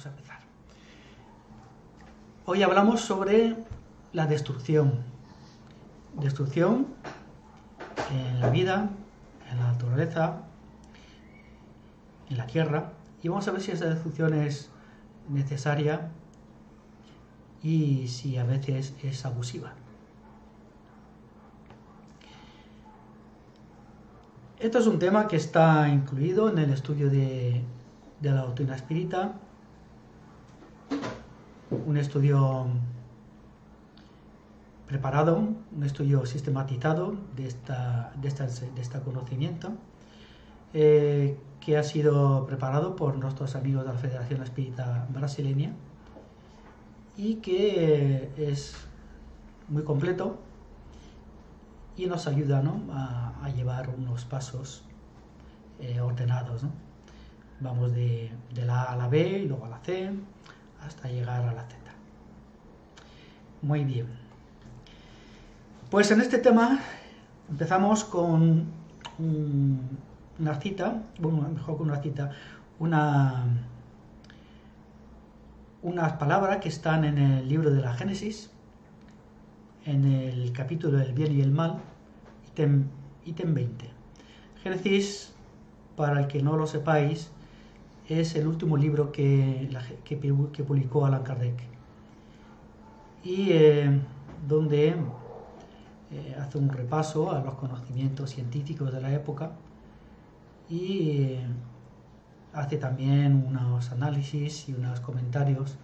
Vamos a empezar. Hoy hablamos sobre la destrucción. Destrucción en la vida, en la naturaleza, en la tierra. Y vamos a ver si esa destrucción es necesaria y si a veces es abusiva. Esto es un tema que está incluido en el estudio de la doctrina espírita, un estudio preparado, un estudio sistematizado de este conocimiento, que ha sido preparado por nuestros amigos de la Federación Espírita Brasileña y que es muy completo y nos ayuda, ¿no?, a llevar unos pasos ordenados, ¿no? Vamos de la A a la B y luego a la C hasta llegar a la Z. Muy bien. Pues en este tema empezamos con una cita, bueno, mejor con una cita, unas palabras que están en el libro de la Génesis, en el capítulo del bien y el mal, ítem 20. Génesis, para el que no lo sepáis, es el último libro que publicó Allan Kardec, y donde hace un repaso a los conocimientos científicos de la época y hace también unos análisis y unos comentarios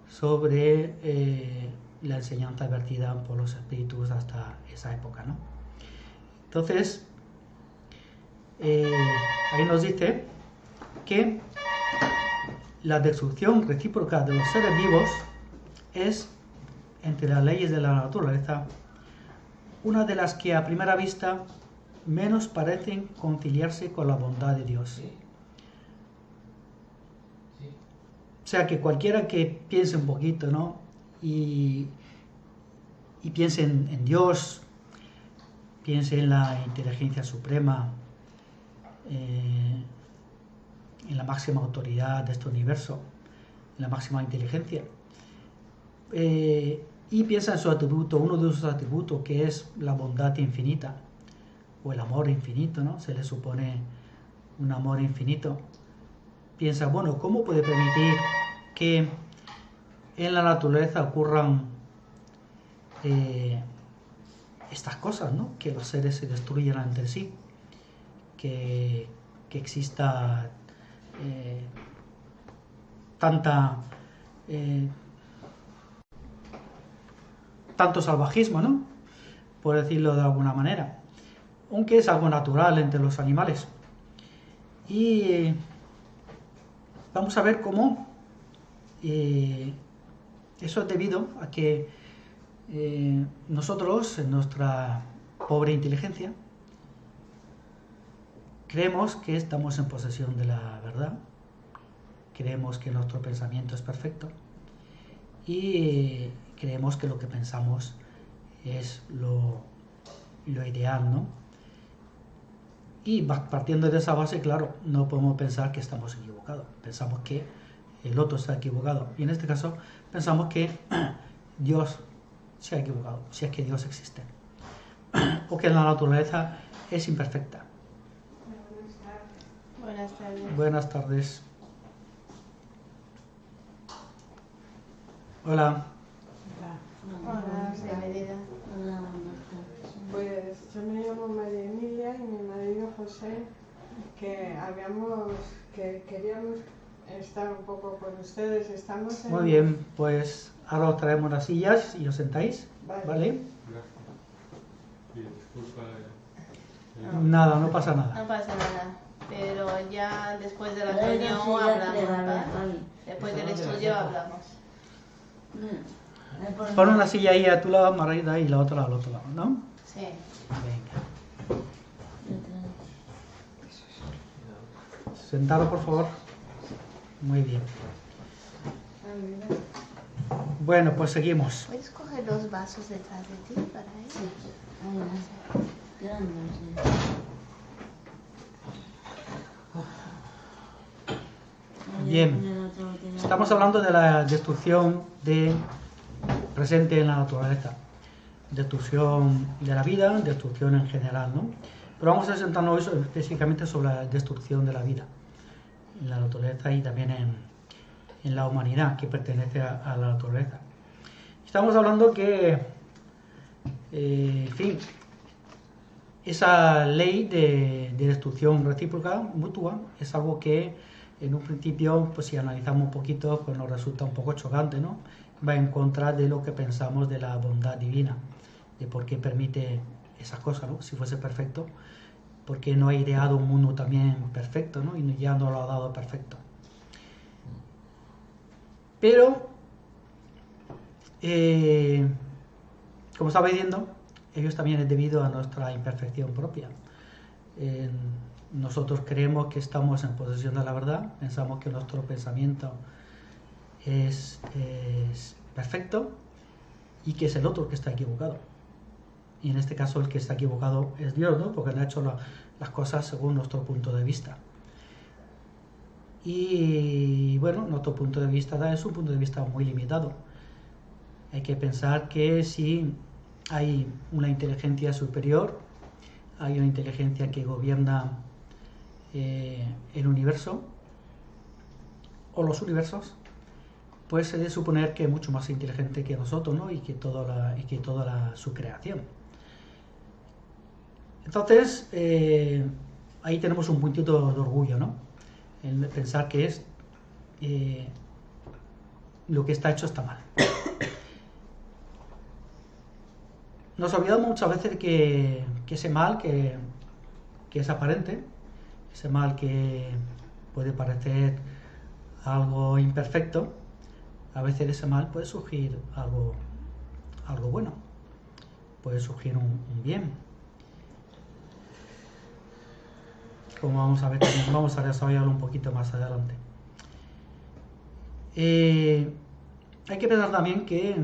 sobre la enseñanza vertida por los espíritus hasta esa época, ¿no? Entonces, ahí nos dice que la destrucción recíproca de los seres vivos es, entre las leyes de la naturaleza, una de las que a primera vista menos parecen conciliarse con la bondad de Dios. O sea que cualquiera que piense un poquito, ¿no?, y piense en Dios, piense en la inteligencia suprema, en la máxima autoridad de este universo, en la máxima inteligencia, y piensa en su atributo, uno de sus atributos, que es la bondad infinita o el amor infinito, ¿no? Se le supone un amor infinito. Piensa, bueno, ¿cómo puede permitir que en la naturaleza ocurran estas cosas, ¿no?, que los seres se destruyan entre sí, que exista tanto salvajismo, ¿no?, por decirlo de alguna manera, aunque es algo natural entre los animales. Y vamos a ver cómo eso es debido a que nosotros, en nuestra pobre inteligencia, creemos que estamos en posesión de la verdad, creemos que nuestro pensamiento es perfecto y creemos que lo que pensamos es lo ideal, ¿no? Y partiendo de esa base, claro, no podemos pensar que estamos equivocados. Pensamos que el otro está equivocado. Y en este caso, pensamos que Dios se ha equivocado, si es que Dios existe. O que la naturaleza es imperfecta. Buenas tardes. Buenas tardes. Hola. Hola, bienvenida. Pues yo me llamo María Emilia y mi marido José, que queríamos estar un poco con ustedes. Estamos en... Muy bien, pues ahora os traemos las sillas y os sentáis, ¿vale? Nada, no pasa nada. No pasa nada, pero ya después de la reunión hablamos, ¿vale? Después del estudio hablamos. Pon una silla ahí a tu lado, Margarita, y la otra al otro lado, ¿no? Sí. Venga. Sentado, por favor. Muy bien. Bueno, pues seguimos. ¿Puedes coger dos vasos detrás de ti para él? Sí. Bien. Estamos hablando de la destrucción presente en la naturaleza, destrucción de la vida, destrucción en general, ¿no? Pero vamos a centrarnos hoy específicamente sobre la destrucción de la vida en la naturaleza y también en la humanidad que pertenece a la naturaleza. Estamos hablando que, en fin, esa ley de destrucción recíproca mutua es algo que en un principio, pues si analizamos un poquito, pues nos resulta un poco chocante, ¿no? Va en contra de lo que pensamos de la bondad divina, de por qué permite esas cosas, ¿no? Si fuese perfecto, ¿por qué no ha ideado un mundo también perfecto, ¿no? Y ya no lo ha dado perfecto. Pero, como estaba diciendo, ello también es debido a nuestra imperfección propia. Nosotros creemos que estamos en posesión de la verdad, pensamos que nuestro pensamiento es perfecto y que es el otro que está equivocado. Y en este caso el que está equivocado es Dios, ¿no? Porque no ha hecho las cosas según nuestro punto de vista. Y bueno, nuestro punto de vista es un punto de vista muy limitado. Hay que pensar que si hay una inteligencia superior, hay una inteligencia que gobierna el universo o los universos, pues se debe suponer que es mucho más inteligente que nosotros, ¿no? y que toda su creación. Entonces, ahí tenemos un puntito de orgullo, ¿no? En pensar que lo que está hecho está mal. Nos olvidamos muchas veces que ese mal que es aparente, ese mal que puede parecer algo imperfecto, a veces de ese mal puede surgir algo bueno, puede surgir un bien. Como vamos a ver, vamos a desarrollarlo un poquito más adelante. Hay que pensar también que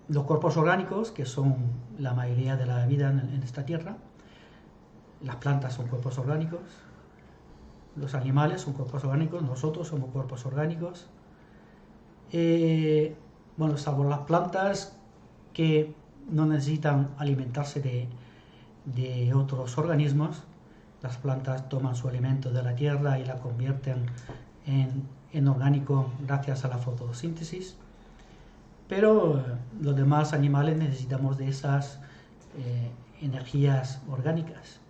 los cuerpos orgánicos, que son la mayoría de la vida en esta tierra, las plantas son cuerpos orgánicos, los animales son cuerpos orgánicos, nosotros somos cuerpos orgánicos. Bueno, salvo las plantas que no necesitan alimentarse de otros organismos, las plantas toman su alimento de la tierra y la convierten en orgánico gracias a la fotosíntesis. Pero los demás animales necesitamos de esas energías orgánicas.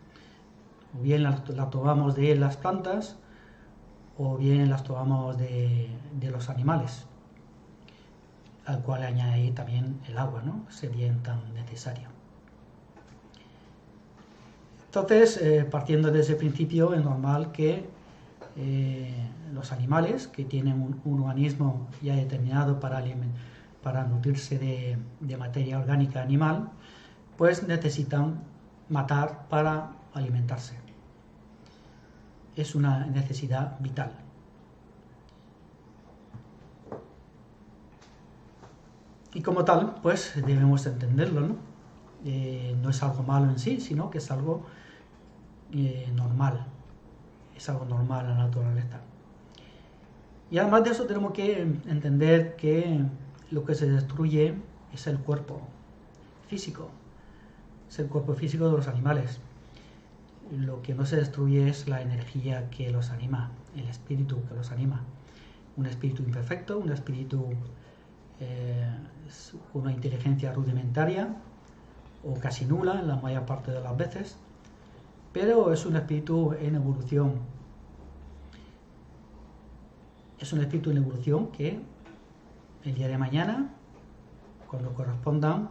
O bien las tomamos de las plantas o bien las tomamos de los animales, al cual añadir también el agua, ¿no? Ese bien tan necesario. Entonces, partiendo de ese principio, es normal que los animales que tienen un organismo ya determinado para nutrirse de materia orgánica animal, pues necesitan matar para alimentarse. Es una necesidad vital. Y como tal, pues debemos entenderlo, ¿no? No es algo malo en sí, sino que es algo normal. Es algo normal en la naturaleza. Y además de eso tenemos que entender que lo que se destruye es el cuerpo físico. Es el cuerpo físico de los animales. Lo que no se destruye es la energía que los anima, el espíritu que los anima. Un espíritu imperfecto, un espíritu con una inteligencia rudimentaria o casi nula en la mayor parte de las veces, pero es un espíritu en evolución. Es un espíritu en evolución que el día de mañana, cuando correspondan,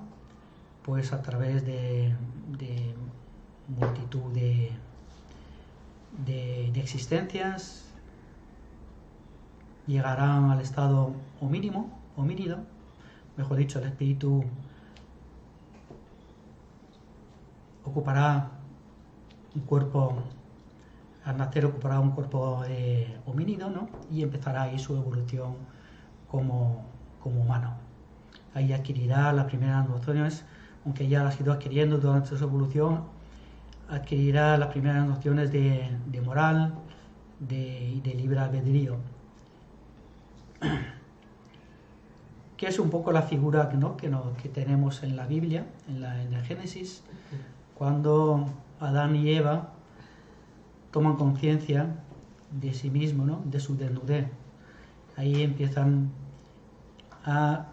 pues a través de multitud de existencias, llegarán al estado homínido, mejor dicho, el espíritu ocupará un cuerpo, al nacer ocupará un cuerpo homínido, ¿no? Y empezará ahí su evolución como humano. Ahí adquirirá las primeras nociones, aunque ya las ha ido adquiriendo durante su evolución, adquirirá las primeras nociones de moral, de libre albedrío. que es un poco la figura, ¿no?, que tenemos en la Biblia, en el Génesis, cuando Adán y Eva toman conciencia de sí mismos, ¿no?, de su desnudez. Ahí empiezan a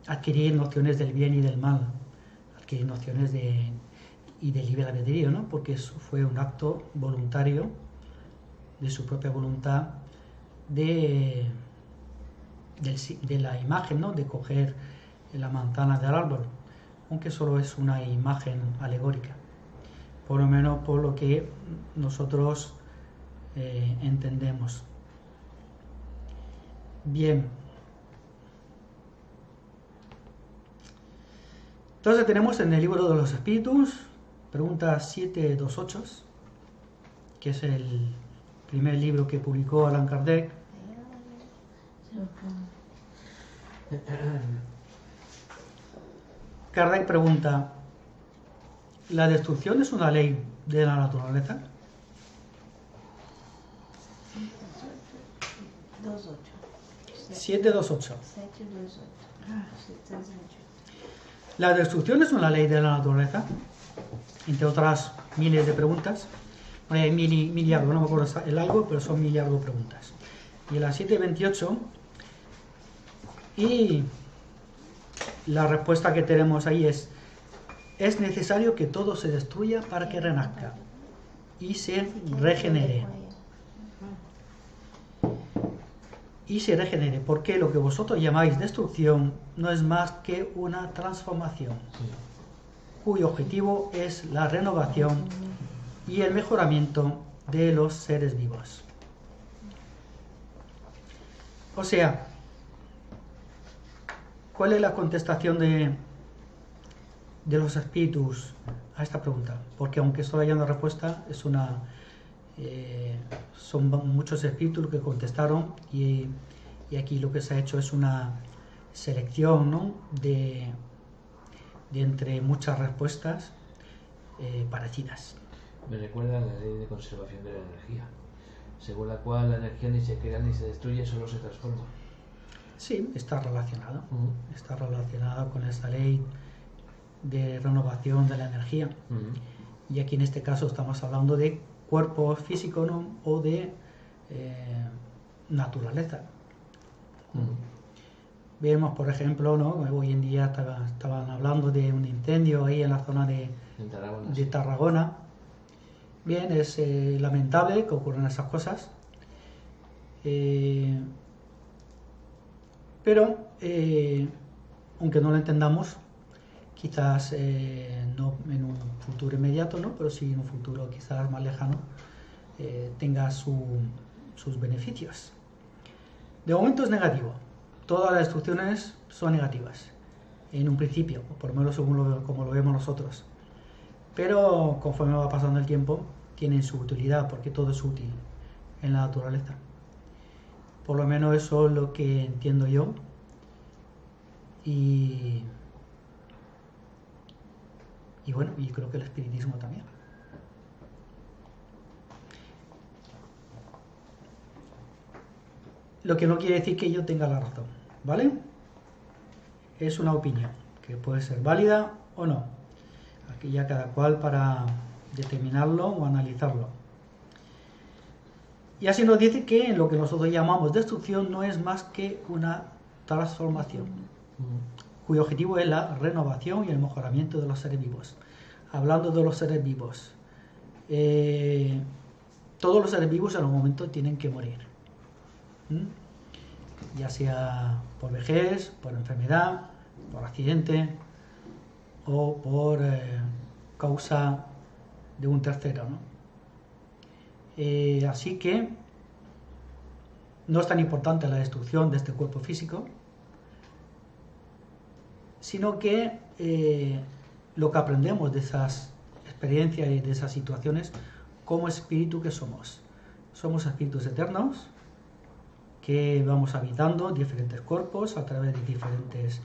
adquirir nociones del bien y del mal, adquirir nociones de libre albedrío, ¿no?, porque eso fue un acto voluntario de su propia voluntad de la imagen, ¿no?, de coger la manzana del árbol, aunque solo es una imagen alegórica, por lo menos por lo que nosotros entendemos. Bien. Entonces tenemos en el libro de los espíritus, pregunta 728, que es el primer libro que publicó Allan Kardec. Kardec pregunta: ¿la destrucción es una ley de la naturaleza? 728. ¿La destrucción es una ley de la naturaleza? Entre otras miles de preguntas. Hay mil y algo, no me acuerdo el algo, pero son mil y algo preguntas. Y la 728, y la respuesta que tenemos ahí es necesario que todo se destruya para que renazca y se regenere. Y se regenere, porque lo que vosotros llamáis destrucción no es más que una transformación, cuyo objetivo es la renovación y el mejoramiento de los seres vivos. O sea, ¿cuál es la contestación de los espíritus a esta pregunta? Porque aunque solo haya una respuesta, son muchos espíritus que contestaron, y aquí lo que se ha hecho es una selección, ¿no?, de entre muchas respuestas parecidas. Me recuerda a la ley de conservación de la energía, según la cual la energía ni se crea ni se destruye, solo se transforma. Sí, está relacionado. Está relacionado con esa ley de renovación de la energía. Y aquí en este caso estamos hablando de cuerpo físico, ¿no?, o de naturaleza. Vemos, por ejemplo, ¿no?, hoy en día estaban hablando de un incendio ahí en la zona de Tarragona. Bien, es lamentable que ocurran esas cosas, pero aunque no lo entendamos, quizás no en un futuro inmediato, ¿no?, pero sí en un futuro quizás más lejano, tenga sus beneficios. De momento es negativo. Todas las destrucciones son negativas en un principio, por lo menos como lo vemos nosotros, pero conforme va pasando el tiempo tienen su utilidad, porque todo es útil en la naturaleza. Por lo menos eso es lo que entiendo yo, y bueno, y creo que el espiritismo también. Lo que no quiere decir que yo tenga la razón, ¿vale? Es una opinión que puede ser válida o no. Aquí ya cada cual para determinarlo o analizarlo. Y así nos dice que lo que nosotros llamamos destrucción no es más que una transformación, cuyo objetivo es la renovación y el mejoramiento de los seres vivos. Hablando de los seres vivos, todos los seres vivos en algún momento tienen que morir, ya sea por vejez, por enfermedad, por accidente o por causa de un tercero, ¿no? Así que no es tan importante la destrucción de este cuerpo físico, sino que lo que aprendemos de esas experiencias y de esas situaciones como espíritu que somos. Somos espíritus eternos que vamos habitando diferentes cuerpos a través de diferentes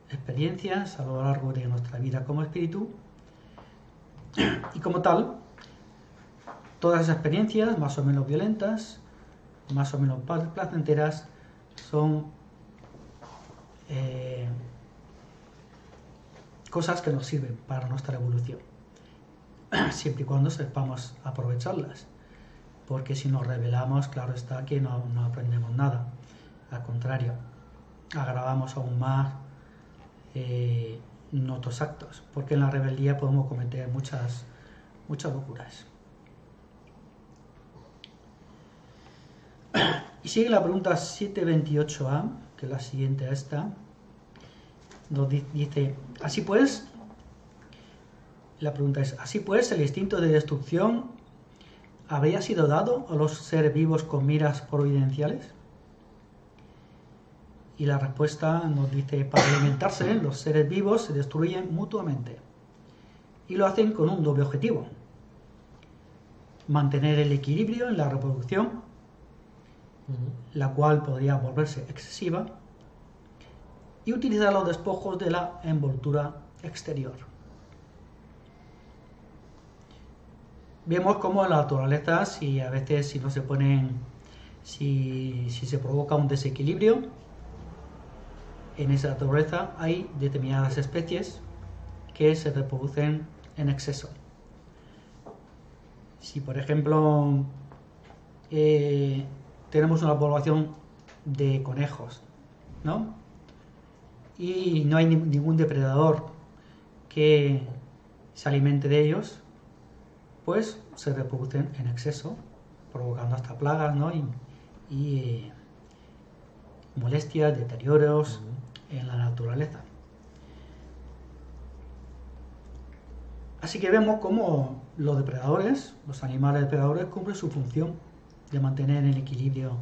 experiencias a lo largo de nuestra vida como espíritu, y como tal, todas esas experiencias más o menos violentas más o menos placenteras son cosas que nos sirven para nuestra evolución, siempre y cuando sepamos aprovecharlas, porque si nos rebelamos, claro está que no aprendemos nada, al contrario, agravamos aún más nuestros actos, porque en la rebeldía podemos cometer muchas locuras. Y sigue la pregunta 728a, que es la siguiente a esta. Nos dice, así pues, la pregunta es, así pues, el instinto de destrucción habría sido dado a los seres vivos con miras providenciales. Y la respuesta nos dice, para alimentarse, los seres vivos se destruyen mutuamente. Y lo hacen con un doble objetivo: mantener el equilibrio en la reproducción, la cual podría volverse excesiva, y utilizar los despojos de la envoltura exterior. Vemos cómo en la naturaleza, si se provoca un desequilibrio, en esa naturaleza hay determinadas especies que se reproducen en exceso. Si, por ejemplo, tenemos una población de conejos, ¿no? Y no hay ningún depredador que se alimente de ellos, pues se reproducen en exceso, provocando hasta plagas, ¿no? y molestias, deterioros en la naturaleza. Así que vemos cómo los depredadores, los animales depredadores, cumplen su función de mantener el equilibrio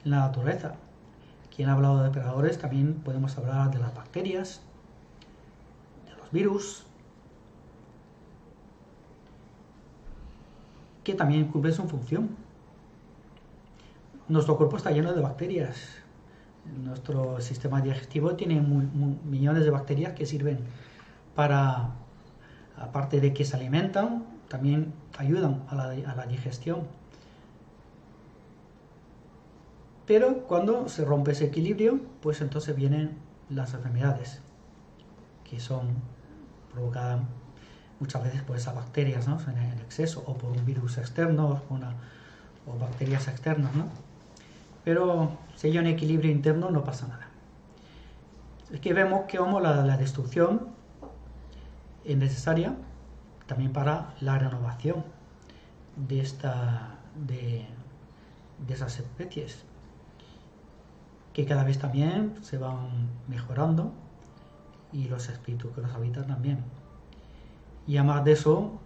en la naturaleza. Quien ha hablado de depredadores, también podemos hablar de las bacterias, de los virus, que también cumplen su función. Nuestro cuerpo está lleno de bacterias. Nuestro sistema digestivo tiene millones de bacterias que sirven para, aparte de que se alimentan, también ayudan a la digestión. Pero cuando se rompe ese equilibrio, pues entonces vienen las enfermedades, que son provocadas muchas veces por esas bacterias, ¿no? En exceso, o por un virus externo, o bacterias externas, ¿no? Pero si hay un equilibrio interno, no pasa nada. Es que vemos que la destrucción es necesaria también para la renovación de esas especies, que cada vez también se van mejorando, y los espíritus que los habitan también. Y además de eso,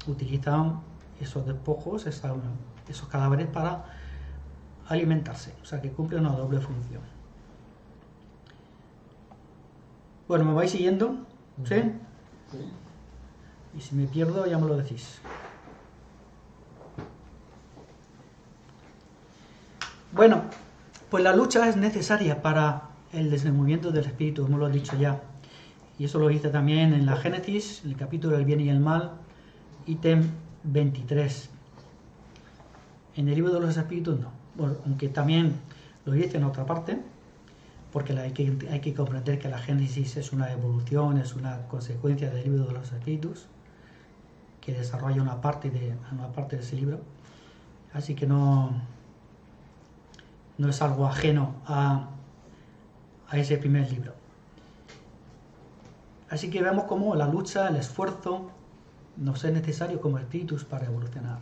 utilizan esos despojos, esos cadáveres, para alimentarse, o sea que cumple una doble función. Bueno, ¿me vais siguiendo? ¿Sí? Sí. Y si me pierdo, ya me lo decís. Bueno, pues la lucha es necesaria para el desenvolvimiento del espíritu, como lo he dicho ya. Y eso lo dice también en la Génesis, en el capítulo del bien y el mal, ítem 23. En el libro de los espíritus no. Bueno, aunque también lo dice en otra parte, porque hay que comprender que la Génesis es una evolución, es una consecuencia del libro de los espíritus, que desarrolla una parte de ese libro. Así que no es algo ajeno a ese primer libro. Así que vemos cómo la lucha, el esfuerzo, nos es necesario como espíritus para evolucionar.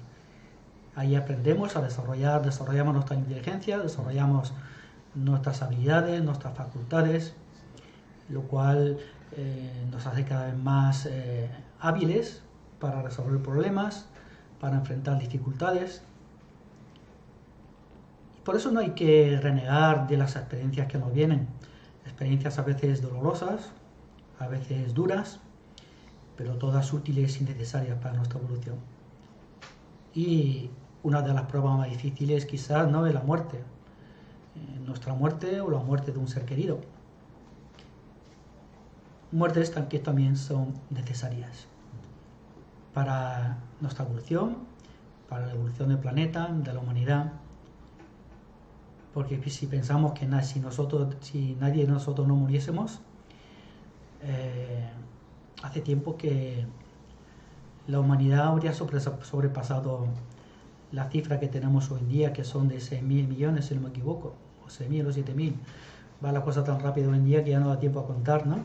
Ahí aprendemos desarrollamos nuestra inteligencia, desarrollamos nuestras habilidades, nuestras facultades, lo cual nos hace cada vez más hábiles para resolver problemas, para enfrentar dificultades. Por eso no hay que renegar de las experiencias que nos vienen. Experiencias a veces dolorosas, a veces duras, pero todas útiles y necesarias para nuestra evolución. Y una de las pruebas más difíciles quizás, ¿no?, es la muerte. Nuestra muerte o la muerte de un ser querido. Muertes que también son necesarias para nuestra evolución, para la evolución del planeta, de la humanidad. Porque si pensamos que si nadie de nosotros no muriésemos, hace tiempo que la humanidad habría sobrepasado la cifra que tenemos hoy en día, que son de 6.000 millones, si no me equivoco, o 6.000 o 7.000. Va la cosa tan rápido hoy en día que ya no da tiempo a contar, ¿no?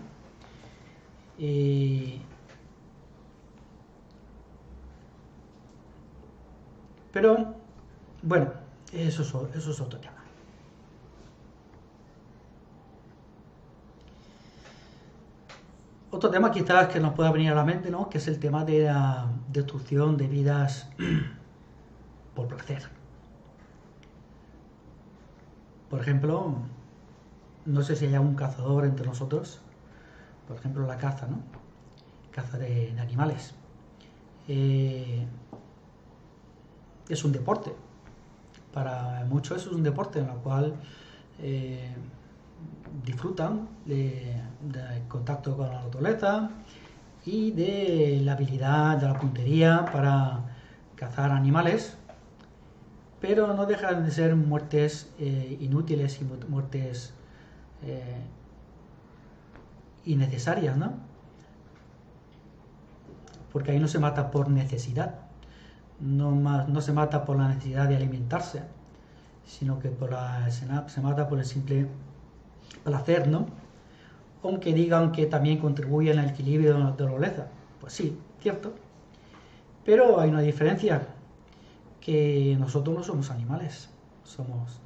Pero, bueno, eso es otro tema. Otro tema quizás que nos pueda venir a la mente, ¿no? Que es el tema de la destrucción de vidas por placer. Por ejemplo, no sé si hay algún cazador entre nosotros, por ejemplo la caza, ¿no? Caza de animales. Es un deporte. Para muchos es un deporte en el cual disfrutan del contacto con la naturaleza y de la habilidad, de la puntería para cazar animales, pero no dejan de ser muertes inútiles y muertes innecesarias, ¿no? Porque ahí no se mata por necesidad, no se mata por la necesidad de alimentarse, sino que se mata por el simple placer, ¿no? Aunque digan que también contribuye al equilibrio de la naturaleza. Pues sí, cierto. Pero hay una diferencia, que nosotros no somos animales, somos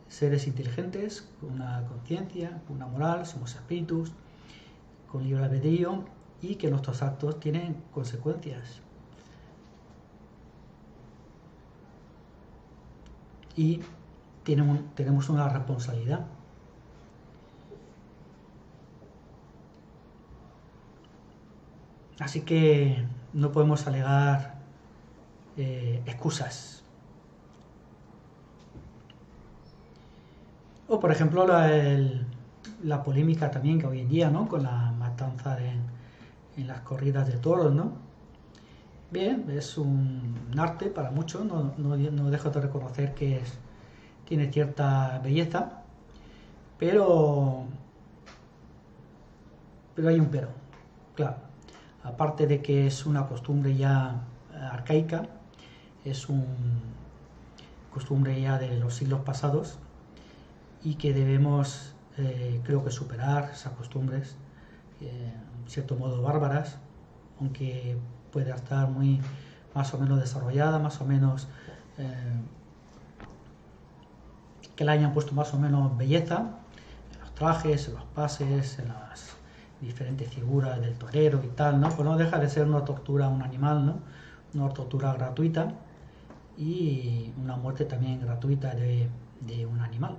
seres inteligentes, con una conciencia, con una moral, somos espíritus, con libre albedrío, y que nuestros actos tienen consecuencias. Y tenemos una responsabilidad. Así que no podemos alegar excusas. O por ejemplo la polémica también que hoy en día, ¿no? Con la matanza en las corridas de toros, ¿no? Bien, es un arte para muchos, no dejo de reconocer que tiene cierta belleza, pero hay un pero, claro. Aparte de que es una costumbre ya arcaica, es una costumbre ya de los siglos pasados y que debemos, creo que superar esas costumbres, en cierto modo bárbaras, aunque pueda estar más o menos desarrollada, más o menos que le hayan puesto más o menos belleza en los trajes, en los pases, en las diferentes figuras del torero y tal, ¿no? Pues no deja de ser una tortura a un animal, ¿no? Una tortura gratuita y una muerte también gratuita de un animal.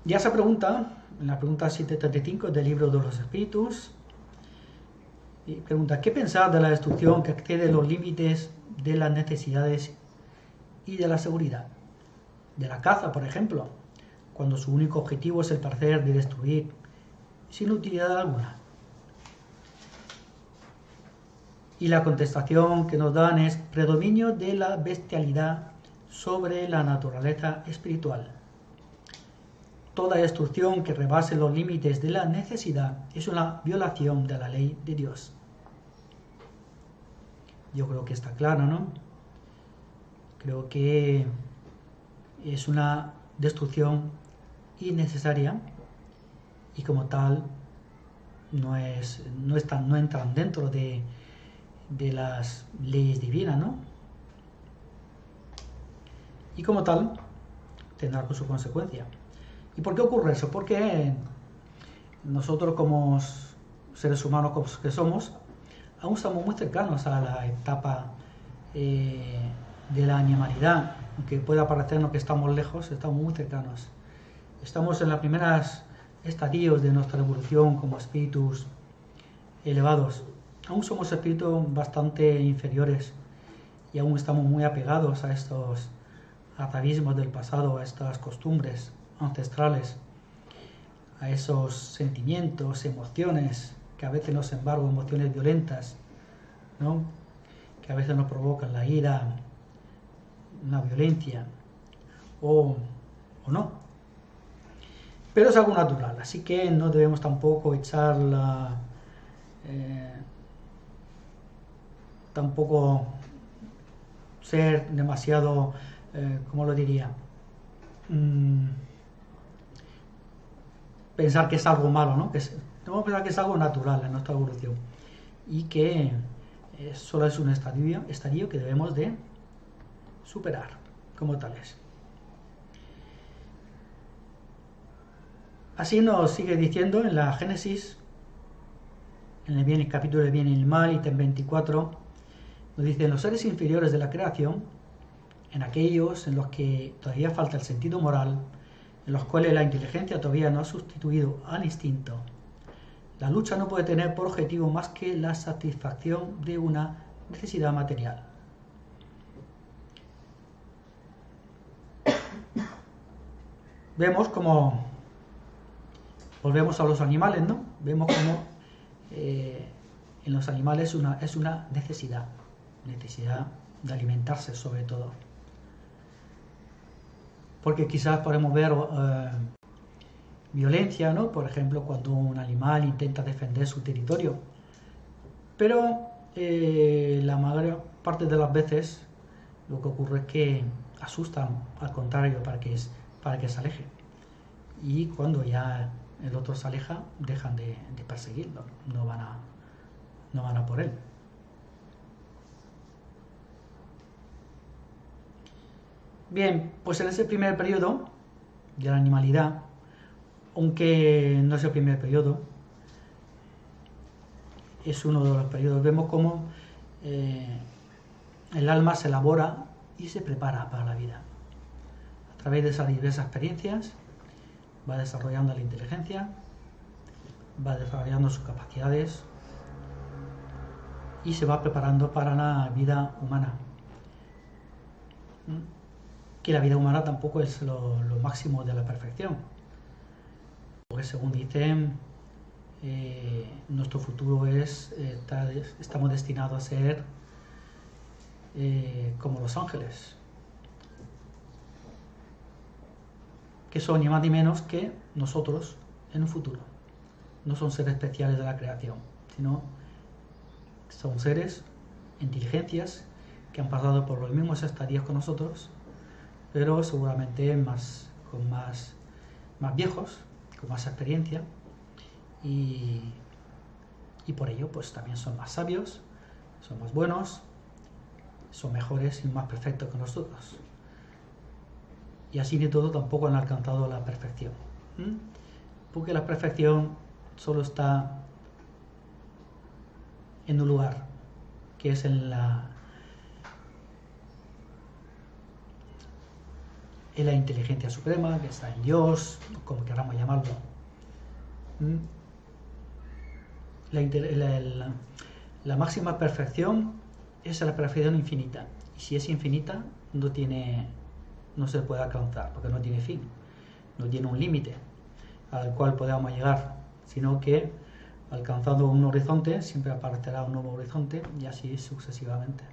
Ya se pregunta, en la pregunta 735 del libro de los espíritus, y pregunta, ¿qué pensar de la destrucción que excede los límites de las necesidades y de la seguridad? De la caza, por ejemplo, cuando su único objetivo es el placer de destruir sin utilidad alguna. Y la contestación que nos dan es predominio de la bestialidad sobre la naturaleza espiritual. Toda destrucción que rebase los límites de la necesidad es una violación de la ley de Dios. Yo creo que está claro, ¿no? Creo que es una destrucción innecesaria y como tal no entran dentro de las leyes divinas, ¿no? Y como tal tendrá su consecuencia. ¿Y por qué ocurre eso? Porque nosotros como seres humanos que somos, aún estamos muy cercanos a la etapa de la animalidad. Aunque pueda parecernos que estamos lejos, estamos muy cercanos. Estamos en los primeros estadios de nuestra evolución como espíritus elevados. Aún somos espíritus bastante inferiores y aún estamos muy apegados a estos atavismos del pasado, a estas costumbres ancestrales, a esos sentimientos, emociones, que a veces nos embargan, emociones violentas, ¿no? que a veces nos provocan la ira, una violencia o no. Pero es algo natural, así que no debemos tampoco echar tampoco ser demasiado, ¿cómo lo diría? Pensar que es algo malo, ¿no? Debemos pensar que es algo natural en nuestra evolución y que solo es un estadio que debemos de superar como tales. Así nos sigue diciendo en la Génesis, en el capítulo del bien y el mal, ítem 24, nos dice: en los seres inferiores de la creación, en aquellos en los que todavía falta el sentido moral, en los cuales la inteligencia todavía no ha sustituido al instinto, la lucha no puede tener por objetivo más que la satisfacción de una necesidad material. Vemos como volvemos a los animales, ¿no? Vemos como en los animales es una necesidad de alimentarse sobre todo. Porque quizás podemos ver violencia, ¿no? Por ejemplo, cuando un animal intenta defender su territorio. Pero la mayor parte de las veces lo que ocurre es que asustan, al contrario, para que se aleje. Y cuando ya el otro se aleja, dejan de perseguirlo, no van a por él. Bien, pues en ese primer periodo de la animalidad, aunque no es el primer periodo, es uno de los periodos, vemos cómo el alma se elabora y se prepara para la vida. A través de esas diversas experiencias va desarrollando la inteligencia, va desarrollando sus capacidades y se va preparando para la vida humana. Que la vida humana tampoco es lo máximo de la perfección, porque según dicen, nuestro futuro estamos destinados a ser como los ángeles, que son ni más ni menos que nosotros en un futuro. No son seres especiales de la creación, sino son seres, inteligencias, que han pasado por los mismos estadios que nosotros, pero seguramente más viejos, con más experiencia, y por ello pues también son más sabios, son más buenos, son mejores y más perfectos que nosotros. Y así de todo tampoco han alcanzado la perfección, porque la perfección solo está en un lugar, que es en la inteligencia suprema, que está en Dios, como queramos llamarlo. La máxima perfección es la perfección infinita, y si es infinita no se puede alcanzar, porque no tiene fin, no tiene un límite al cual podamos llegar, sino que alcanzando un horizonte siempre aparecerá un nuevo horizonte, y así sucesivamente.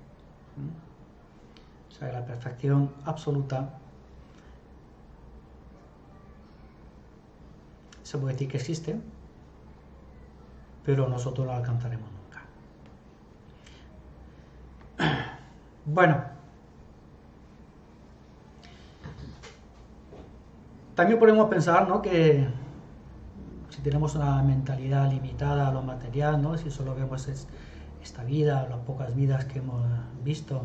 O sea, la perfección absoluta se puede decir que existe, pero nosotros la alcanzaremos nunca. Bueno, también podemos pensar, ¿no?, que si tenemos una mentalidad limitada a lo material, ¿no?, si solo vemos esta vida, las pocas vidas que hemos visto,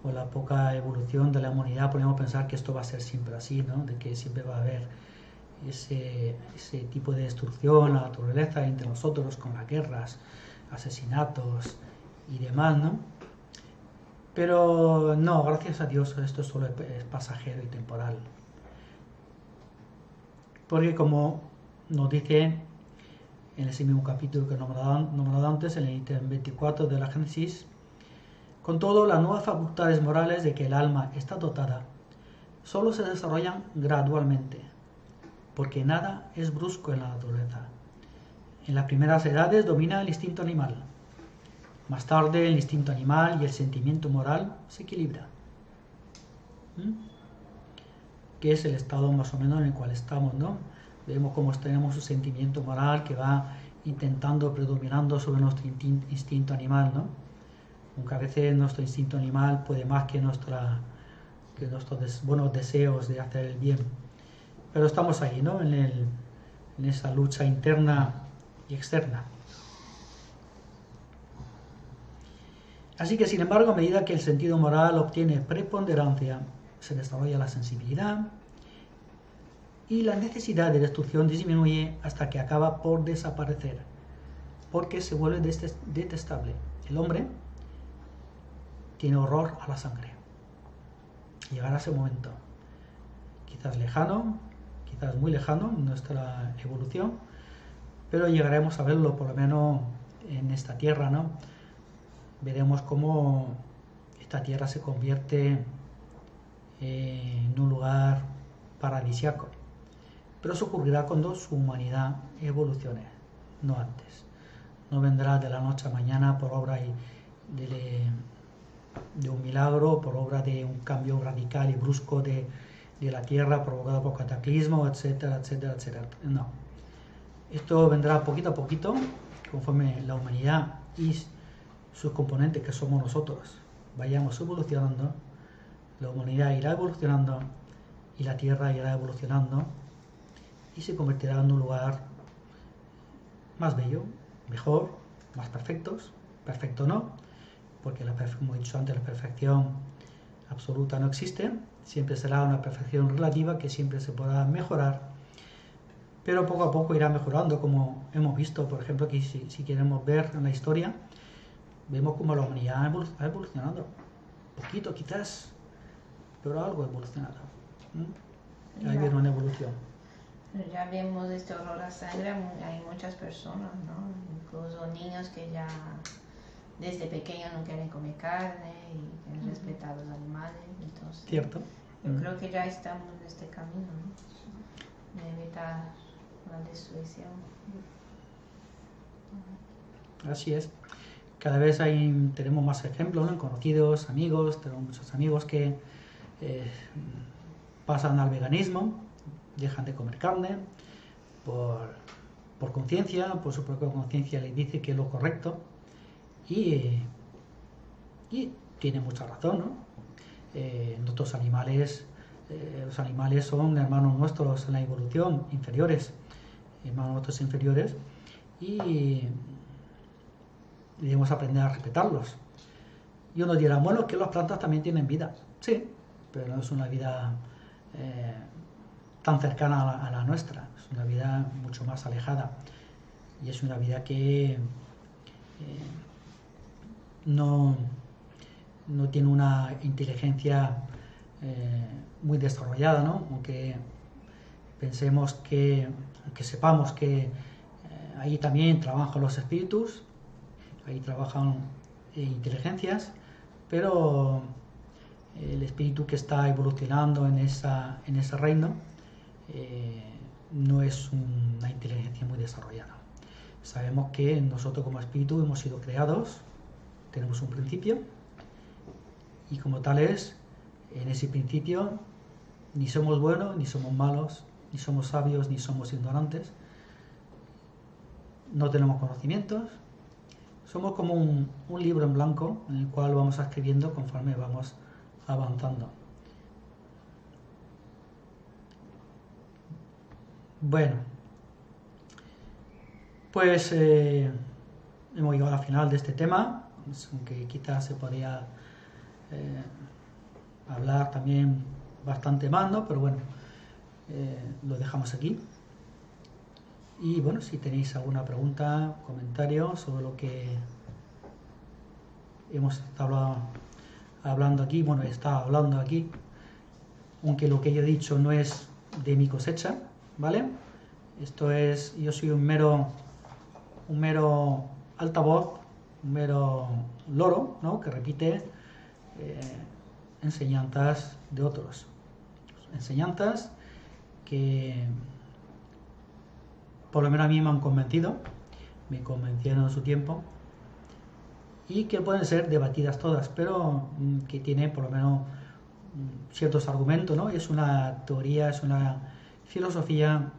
o la poca evolución de la humanidad, podemos pensar que esto va a ser siempre así, ¿no?, de que siempre va a haber ese tipo de destrucción a la naturaleza entre nosotros, con las guerras, asesinatos y demás, ¿no? Pero no, gracias a Dios esto solo es pasajero y temporal. Porque como nos dice en ese mismo capítulo que he nombrado antes, en el ítem 24 de la Génesis, con todo, las nuevas facultades morales de que el alma está dotada solo se desarrollan gradualmente, porque nada es brusco en la naturaleza. En las primeras edades domina el instinto animal, Más tarde el instinto animal y el sentimiento moral se equilibran. Que es el estado más o menos en el cual estamos, ¿no? Vemos cómo tenemos un sentimiento moral que va intentando, predominando sobre nuestro instinto animal, ¿no? Aunque a veces nuestro instinto animal puede más que nuestros buenos deseos de hacer el bien. Pero estamos ahí, ¿no? En esa lucha interna y externa. Así que, sin embargo, a medida que el sentido moral obtiene preponderancia, se desarrolla la sensibilidad y la necesidad de destrucción disminuye hasta que acaba por desaparecer, porque se vuelve detestable. El hombre tiene horror a la sangre. Llegará ese momento, quizás lejano, quizás muy lejano en nuestra evolución, pero llegaremos a verlo, por lo menos en esta tierra, ¿no? Veremos cómo esta tierra se convierte en un lugar paradisíaco. Pero eso ocurrirá cuando su humanidad evolucione, no antes. No vendrá de la noche a mañana por obra de un milagro, por obra de un cambio radical y brusco de la tierra provocado por cataclismo, etcétera, etcétera, etcétera. No. Esto vendrá poquito a poquito, conforme la humanidad y sus componentes, que somos nosotros, vayamos evolucionando. La humanidad irá evolucionando y la tierra irá evolucionando y se convertirá en un lugar más bello, mejor, más perfectos. Perfecto no, porque como he dicho antes, la perfección absoluta no existe. Siempre será una perfección relativa que siempre se podrá mejorar, pero poco a poco irá mejorando, como hemos visto, por ejemplo, aquí si queremos ver en la historia, vemos como la humanidad ha evolucionado, poquito quizás, pero algo ha evolucionado. Hay que ver una evolución. Ya vemos este olor a sangre, hay muchas personas, ¿no? Incluso niños que ya desde pequeños no quieren comer carne y quieren respetar a los animales. Entonces, Cierto. Yo creo que ya estamos en este camino, ¿no? De evitar la destrucción. Así es. Cada vez tenemos más ejemplos, ¿no? Conocidos, amigos, tenemos muchos amigos que pasan al veganismo, dejan de comer carne por conciencia, por su propia conciencia les dice que es lo correcto y tiene mucha razón, ¿no? Los animales son hermanos nuestros en la evolución, hermanos nuestros inferiores, y debemos aprender a respetarlos. Y uno dirá, bueno, que las plantas también tienen vida. Sí, pero no es una vida tan cercana a la nuestra, es una vida mucho más alejada y es una vida que no tiene una inteligencia muy desarrollada, ¿no? Aunque sepamos que ahí también trabajan los espíritus, ahí trabajan inteligencias, pero el espíritu que está evolucionando en ese reino no es una inteligencia muy desarrollada. Sabemos que nosotros como espíritu hemos sido creados, tenemos un principio y como tales, en ese principio ni somos buenos ni somos malos, ni somos sabios ni somos ignorantes, no tenemos conocimientos, somos como un libro en blanco en el cual vamos escribiendo conforme vamos avanzando. Bueno, pues hemos llegado al final de este tema, aunque quizás se podría hablar también bastante más, ¿no? Pero bueno, lo dejamos aquí. Y bueno, si tenéis alguna pregunta, comentario sobre lo que hemos estado hablando aquí, bueno, he estado hablando aquí, aunque lo que yo he dicho no es de mi cosecha, ¿vale? Esto es, yo soy un mero altavoz, un mero loro, ¿no? Que repite enseñanzas de otros, enseñanzas que por lo menos a mí me han convencido, me convencieron en su tiempo y que pueden ser debatidas todas, pero que tiene por lo menos ciertos argumentos, ¿no? Es una teoría, es una filosofía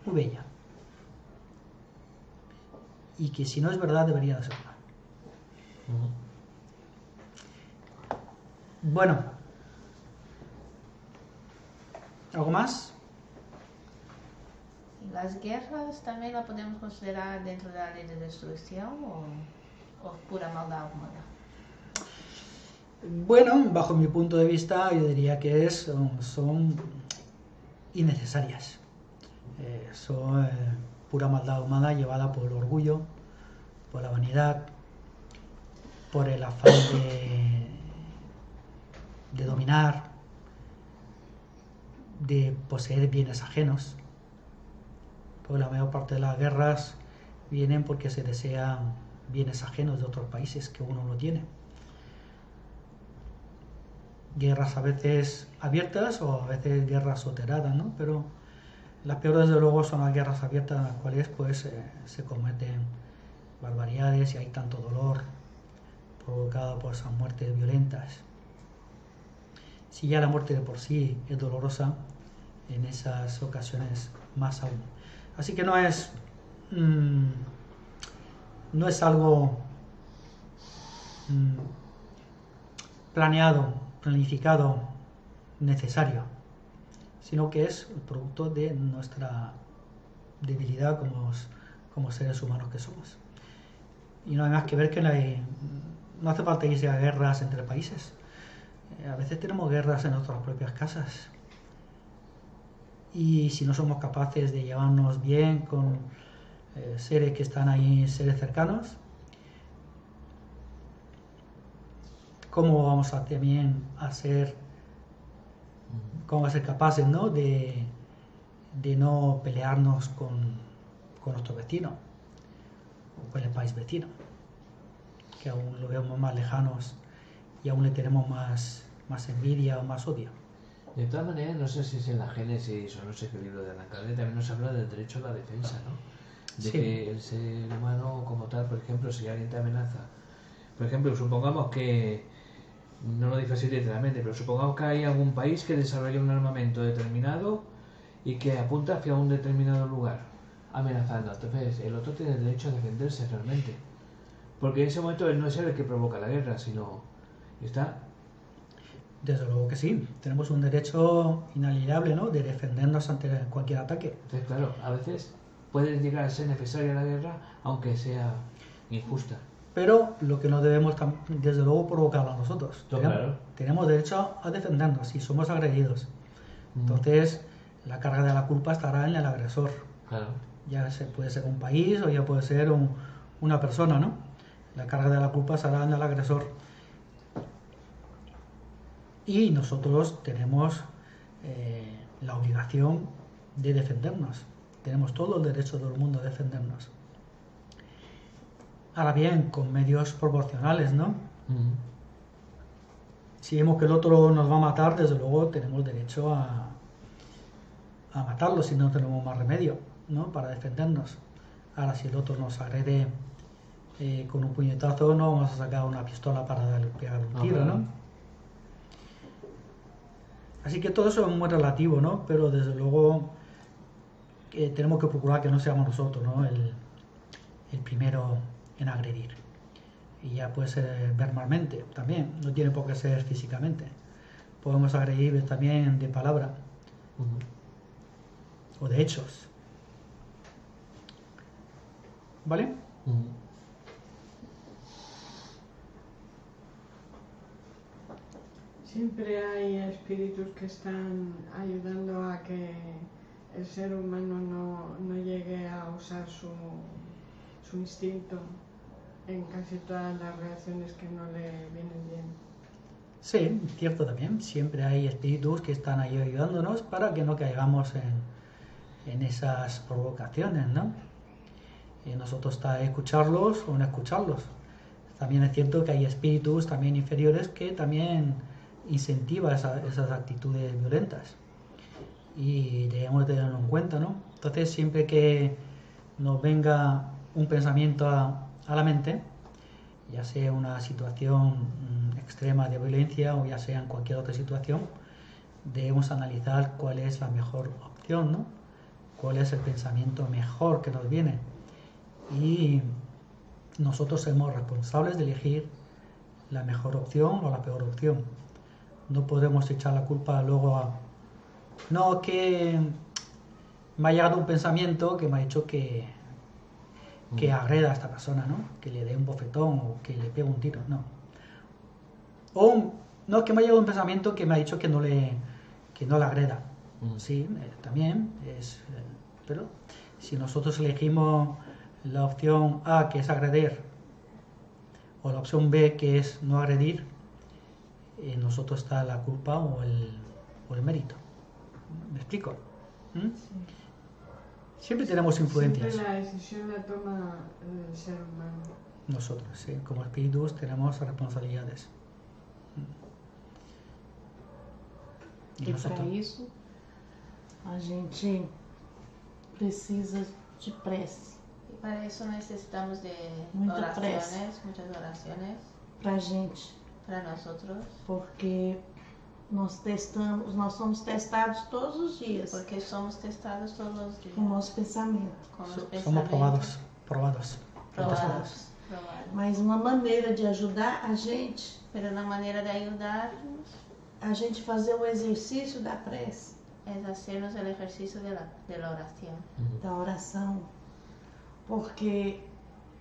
muy bella y que si no es verdad debería de serlo. Bueno, ¿algo más? ¿Y las guerras también la podemos considerar dentro de la ley de destrucción o pura maldad humana? Bueno, bajo mi punto de vista yo diría que son innecesarias. Son pura maldad humana llevada por el orgullo, por la vanidad, por el afán de dominar, de poseer bienes ajenos. Porque la mayor parte de las guerras vienen porque se desean bienes ajenos de otros países que uno no tiene. Guerras a veces abiertas o a veces guerras soteradas, ¿no? Pero las peores desde luego son las guerras abiertas en las cuales pues se cometen barbaridades y hay tanto dolor provocado por esas muertes violentas. Si ya la muerte de por sí es dolorosa, en esas ocasiones más aún. Así que no es algo planeado, planificado, necesario, sino que es el producto de nuestra debilidad como seres humanos que somos. Y no hay más que ver que no hace falta irse a guerras entre países. A veces tenemos guerras en nuestras propias casas. Y si no somos capaces de llevarnos bien con seres que están ahí, seres cercanos, ¿cómo vamos a también cómo a ser capaces, ¿no? de no pelearnos con nuestro vecino o con el país vecino, que aún lo vemos más lejanos y aún le tenemos más envidia o más odio? De todas maneras, no sé si es en la Génesis o no sé qué libro de Alcalde, también nos habla del derecho a la defensa, ¿no? De Sí. que el ser humano como tal, por ejemplo, si alguien te amenaza, por ejemplo, supongamos que, no lo dice así literalmente, pero supongamos que hay algún país que desarrolla un armamento determinado y que apunta hacia un determinado lugar, amenazando. Entonces, el otro tiene el derecho a defenderse realmente. Porque en ese momento él no es el que provoca la guerra, sino está... Desde luego que sí, tenemos un derecho inalienable, ¿no? De defendernos ante cualquier ataque. Entonces, claro, a veces puede llegar a ser necesaria la guerra, aunque sea injusta. Pero lo que no debemos, desde luego, provocarlo a nosotros. Claro. Tenemos derecho a defendernos si somos agredidos. Entonces, la carga de la culpa estará en el agresor. Claro. Ya puede ser un país o ya puede ser una persona, ¿no? La carga de la culpa estará en el agresor. Y nosotros tenemos la obligación de defendernos. Tenemos todo el derecho del mundo a defendernos. Ahora bien, con medios proporcionales, ¿no? Si vemos que el otro nos va a matar, desde luego tenemos derecho a matarlo si no tenemos más remedio, ¿no? Para defendernos. Ahora, si el otro nos agrede con un puñetazo, no vamos a sacar una pistola para pegarle un tiro, ¿no? Así que todo eso es muy relativo, ¿no? Pero desde luego tenemos que procurar que no seamos nosotros, ¿no? El primero en agredir. Y ya puede ser verbalmente también, no tiene por qué ser físicamente. Podemos agredir también de palabra o de hechos. ¿Vale? Siempre hay espíritus que están ayudando a que el ser humano no llegue a usar su instinto en casi todas las reacciones que no le vienen bien. Sí, cierto también. Siempre hay espíritus que están ahí ayudándonos para que no caigamos en esas provocaciones, ¿no? Y nosotros está escucharlos o no escucharlos. También es cierto que hay espíritus también inferiores que también incentivan esas actitudes violentas. Y debemos tenerlo en cuenta, ¿no? Entonces, siempre que nos venga un pensamiento a la mente, ya sea una situación extrema de violencia o ya sea en cualquier otra situación, debemos analizar cuál es la mejor opción, ¿no? Cuál es el pensamiento mejor que nos viene. Y nosotros somos responsables de elegir la mejor opción o la peor opción. No podemos echar la culpa luego a... No, que me ha llegado un pensamiento que me ha dicho que agreda a esta persona, ¿no? Que le dé un bofetón o que le pegue un tiro, no. O no, es que me ha llegado un pensamiento que me ha dicho que no la agreda. Sí, también es... pero si nosotros elegimos la opción A, que es agredir, o la opción B, que es no agredir, en nosotros está la culpa o el mérito. ¿Me explico? Siempre tenemos influencias. Siempre la decisión la toma el ser humano. Nosotros, sí, como espíritus tenemos responsabilidades. E para isso, a gente precisa de prece. Y para eso necesitamos de Mucha oraciones, prece. muchas oraciones Pra gente, para nosotros, porque nós somos testados todos os dias porque somos testados todos los días com o nosso pensamento. con los Somos pensamientos, probados. probados. Mas uma maneira de ajudar a gente Pero una manera de ayudarnos a gente fazer o exercício da prece, es hacernos el ejercicio de la oración. da oração, porque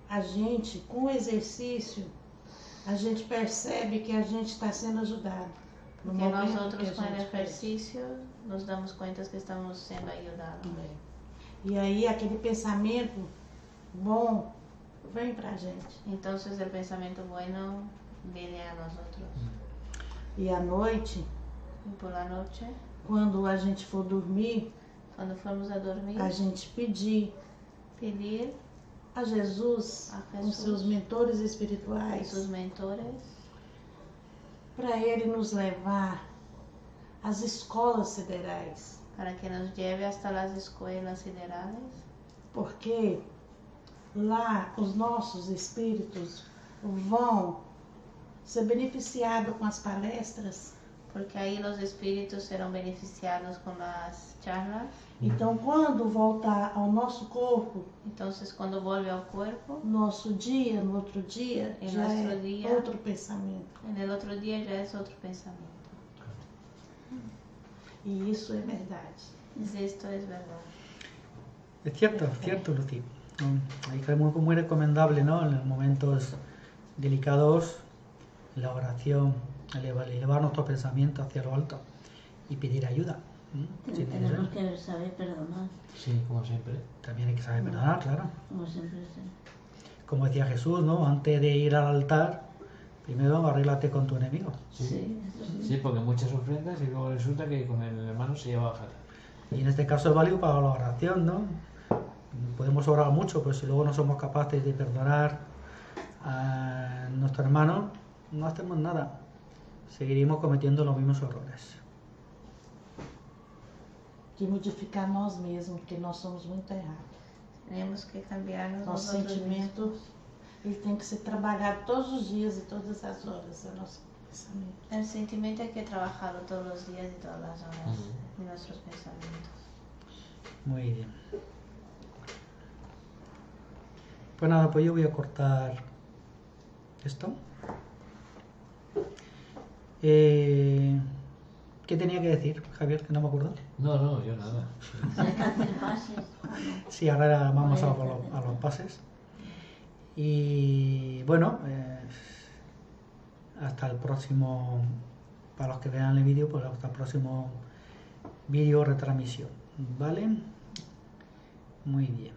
a gente, com o exercício, a gente percebe que a gente está sendo ajudado. No Porque momento nosotros que a con el gente ejercicio nos damos cuenta que estamos siendo ayudados. E aí aquele pensamento bom vem pra gente. Entonces el pensamiento bueno viene a nosotros. E à noite, Y por la noche, quando a gente for dormir, cuando fuimos a dormir, a gente pedir pedir a Jesus, a com Jesús, seus mentores a espirituais, sus mentores, para Ele nos levar às escolas federais, para que nos lleve hasta las escuelas federales, porque lá os nossos espíritos vão ser beneficiados com as palestras. porque ahí los espíritus serán beneficiados con las charlas. Então, quando voltar ao nosso corpo, Entonces cuando vuelve al cuerpo, nosso dia, no outro dia, Em já nosso é dia. outro pensamento. en el otro día ya es otro pensamiento. E isso é verdade. Y esto es verdad. Es cierto, Lucy. Es muy recomendable, ¿no? En los momentos delicados, la oración, elevar nuestro pensamiento hacia lo alto y pedir ayuda. Si Tenemos que saber perdonar, Sí, como siempre. También hay que saber perdonar, claro. como siempre. Sí. Como decía Jesús, ¿no? Antes de ir al altar, primero arréglate con tu enemigo. Sí, eso sí. Sí, porque muchas ofrendas y luego resulta que con el hermano se lleva a bajar. Y en este caso es válido para la oración, ¿no? Podemos orar mucho, pero si luego no somos capaces de perdonar a nuestro hermano, no hacemos nada. Seguiremos cometiendo los mismos errores. De modificar nós mesmos, porque nós somos muito errados. Tenemos que cambiarnos Nosso nosotros sentimento, mismos. ele tem que ser trabalhado todos os dias e todas as horas, o nosso pensamento. El sentimiento hay que trabajarlo todos los días y todas las horas en nuestros pensamientos. Muy bien. Pues nada, pues yo voy a cortar esto. ¿Qué tenía que decir, Javier? Que no me acuerdo. No, yo nada. Hay que hacer pases. Sí, ahora vamos a los pases. Y bueno, hasta el próximo, para los que vean el vídeo, pues hasta el próximo vídeo retransmisión. ¿Vale? Muy bien.